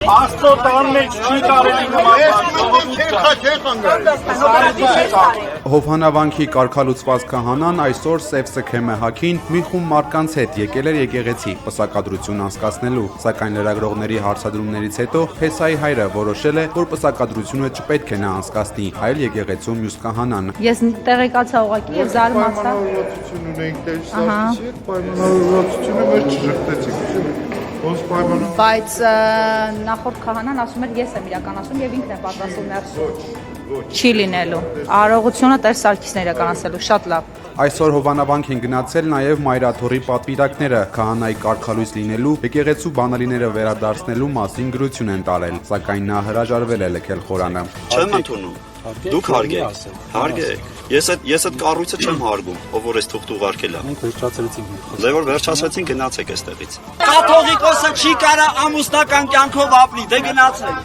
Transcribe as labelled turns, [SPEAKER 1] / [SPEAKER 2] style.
[SPEAKER 1] Աստծո տան մեջ չի կարելի
[SPEAKER 2] Հովհանավանքի կարգալուծված քահանան այսօր Սև Սքեմե հագին մի խումբ մարդկանց հետ եկել էր եկեղեցի պսակադրություն անցկացնելու, սակայն լրագրողների հարցադրումներից հետո Փեսայի հայրը որոշել է, որ պսակադրությունը չպետք է նա անցկացնի, այլ եկեղեցու մյուս քահանան։
[SPEAKER 3] Ես տեղեկացա ուղղակի եւ զարմացա։ Բայց նախորդ քահանան ասում էր ես եմ իրականացում եւ ինքն է պատրաստում ներսում չի լինելու արարողությունը Տեր Սարգիսն է իրականացելու շատ լավ
[SPEAKER 2] Այսօր Հովանավանք են գնացել նաև Մայրաթորի պատվիրակները քահանայի կարգալույս լինելու եկեղեցու բանալիները վերադարձնելու մասին գրություն են տարել, սակայն նա հրաժարվել է լքել խորանը։
[SPEAKER 4] Չեմ ընդունում։ Դուք հարգեք։ Հարգեք։ Ես այդ կառույցը չեմ հարգում, ով որ էս թուղթ ուղարկել է։
[SPEAKER 5] Մենք վերջացրեցինք։
[SPEAKER 4] Դե որ վերջացրեցին գնացեք այստեղից։
[SPEAKER 6] Կաթողիկոսը չի կարա ամուսնական կյանքով ապրի, դե գնացեք։